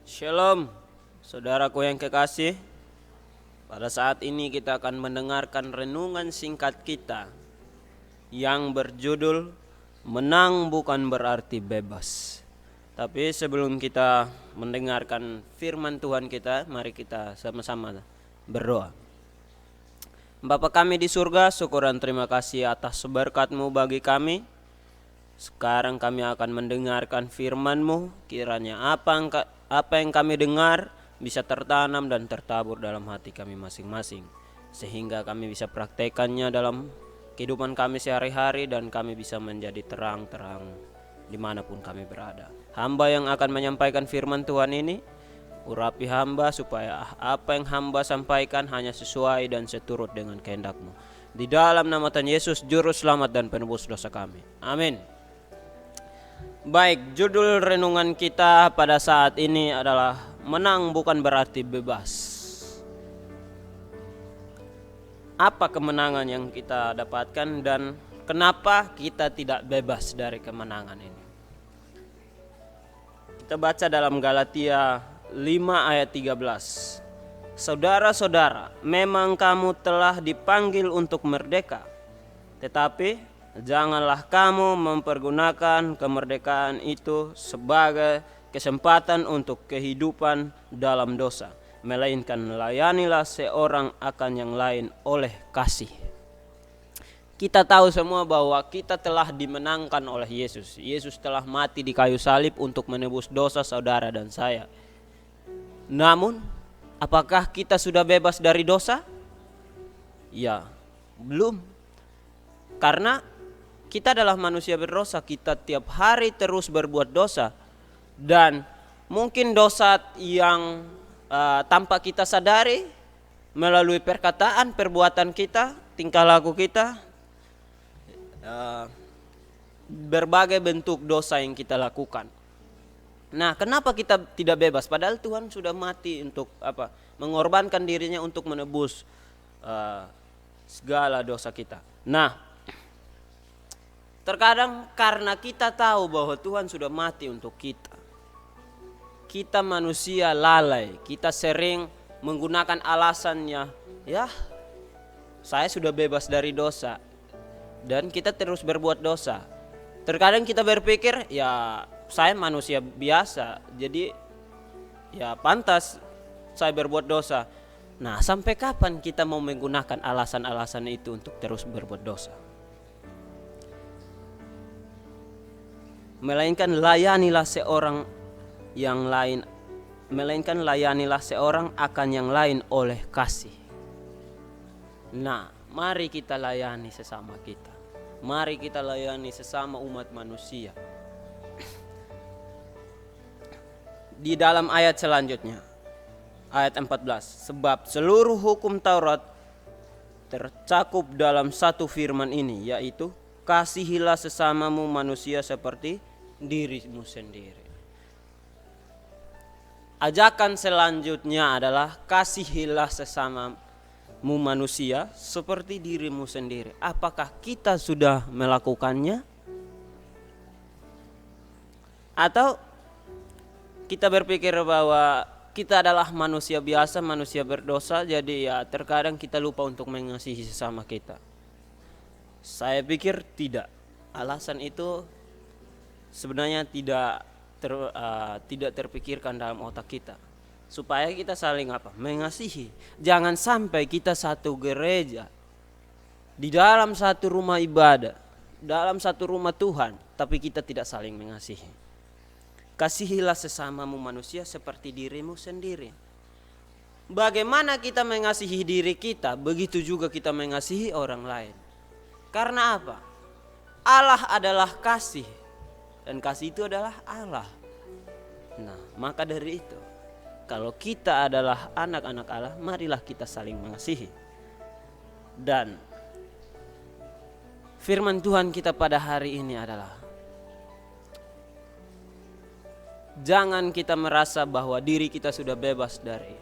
Shalom, saudaraku yang kekasih. Pada saat ini kita akan mendengarkan renungan singkat kita yang berjudul Menang bukan berarti bebas. Tapi sebelum kita mendengarkan firman Tuhan kita, mari kita sama-sama berdoa. Bapa kami di surga, syukur dan terima kasih atas berkat-Mu bagi kami. Sekarang kami akan mendengarkan firman-Mu. Kiranya apa yang kami dengar bisa tertanam dan tertabur dalam hati kami masing-masing, sehingga kami bisa praktekannya dalam kehidupan kami sehari-hari dan kami bisa menjadi terang-terang dimanapun kami berada. Hamba yang akan menyampaikan firman Tuhan ini, urapi hamba supaya apa yang hamba sampaikan hanya sesuai dan seturut dengan kehendak-Mu. Di dalam nama Tuhan Yesus, Juru Selamat dan Penebus dosa kami. Amin. Baik, judul renungan kita pada saat ini adalah Menang bukan berarti bebas. Apa kemenangan yang kita dapatkan dan kenapa kita tidak bebas dari kemenangan ini? Kita baca dalam Galatia 5 ayat 13. Saudara-saudara, memang kamu telah dipanggil untuk merdeka, tetapi janganlah kamu mempergunakan kemerdekaan itu sebagai kesempatan untuk kehidupan dalam dosa, melainkan layanilah seorang akan yang lain oleh kasih. Kita tahu semua bahwa kita telah dimenangkan oleh Yesus. Yesus telah mati di kayu salib untuk menebus dosa saudara dan saya. Namun, apakah kita sudah bebas dari dosa? Ya, belum. Karena kita adalah manusia berdosa, kita tiap hari terus berbuat dosa. Dan mungkin dosa yang tanpa kita sadari melalui perkataan, perbuatan kita, tingkah laku kita, berbagai bentuk dosa yang kita lakukan. Nah, kenapa kita tidak bebas? Padahal Tuhan sudah mati untuk mengorbankan dirinya untuk menebus segala dosa kita. Nah, terkadang karena kita tahu bahwa Tuhan sudah mati untuk kita manusia lalai, kita sering menggunakan alasannya, ya saya sudah bebas dari dosa, dan kita terus berbuat dosa. Terkadang kita berpikir, ya saya manusia biasa, jadi ya pantas saya berbuat dosa. Nah, sampai kapan kita mau menggunakan alasan-alasan itu untuk terus berbuat dosa? Melainkan layanilah seorang akan yang lain oleh kasih. Nah, mari kita layani sesama kita. Mari kita layani sesama umat manusia. Di dalam ayat selanjutnya, ayat 14, sebab seluruh hukum Taurat tercakup dalam satu firman ini, yaitu kasihilah sesamamu manusia seperti dirimu sendiri. Ajakan selanjutnya adalah kasihilah sesamamu manusia seperti dirimu sendiri. Apakah kita sudah melakukannya? Atau kita berpikir bahwa kita adalah manusia biasa, manusia berdosa, jadi ya terkadang kita lupa untuk mengasihi sesama kita. Saya pikir tidak. Alasan itu sebenarnya tidak terpikirkan dalam otak kita, supaya kita saling mengasihi. Jangan sampai kita satu gereja, di dalam satu rumah ibadah, dalam satu rumah Tuhan, tapi kita tidak saling mengasihi. Kasihilah sesamamu manusia seperti dirimu sendiri. Bagaimana kita mengasihi diri kita, begitu juga kita mengasihi orang lain. Karena apa? Allah adalah kasih, dan kasih itu adalah Allah. Nah, maka dari itu, kalau kita adalah anak-anak Allah, marilah kita saling mengasihi. Dan firman Tuhan kita pada hari ini adalah, jangan kita merasa bahwa diri kita sudah bebas dari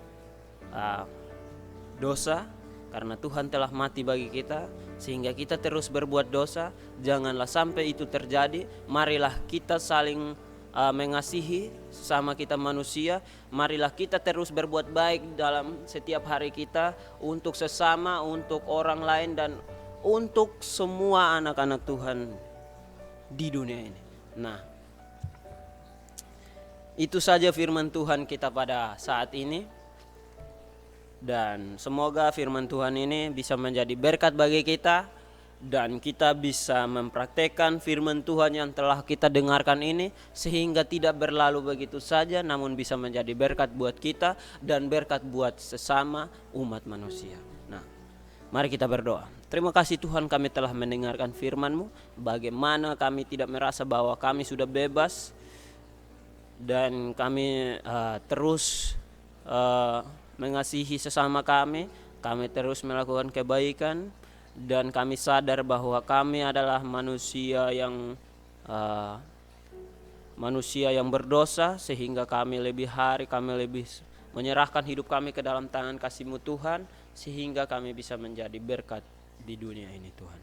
dosa, karena Tuhan telah mati bagi kita, sehingga kita terus berbuat dosa. Janganlah sampai itu terjadi. Marilah kita saling mengasihi sesama kita manusia. Marilah kita terus berbuat baik dalam setiap hari kita untuk sesama, untuk orang lain, dan untuk semua anak-anak Tuhan di dunia ini. Nah, itu saja firman Tuhan kita pada saat ini. Dan semoga firman Tuhan ini bisa menjadi berkat bagi kita, dan kita bisa mempraktekkan firman Tuhan yang telah kita dengarkan ini, sehingga tidak berlalu begitu saja, namun bisa menjadi berkat buat kita dan berkat buat sesama umat manusia. Nah, mari kita berdoa. Terima kasih Tuhan, kami telah mendengarkan firman-Mu. Bagaimana kami tidak merasa bahwa kami sudah bebas, dan kami terus mengasihi sesama kami terus melakukan kebaikan, dan kami sadar bahwa kami adalah manusia yang berdosa, sehingga kami lebih menyerahkan hidup kami ke dalam tangan kasih-Mu Tuhan, sehingga kami bisa menjadi berkat di dunia ini Tuhan.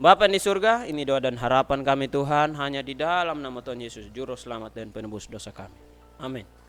Bapa di surga, ini doa dan harapan kami Tuhan, hanya di dalam nama Tuhan Yesus, Juru Selamat dan Penebus dosa kami. Amin.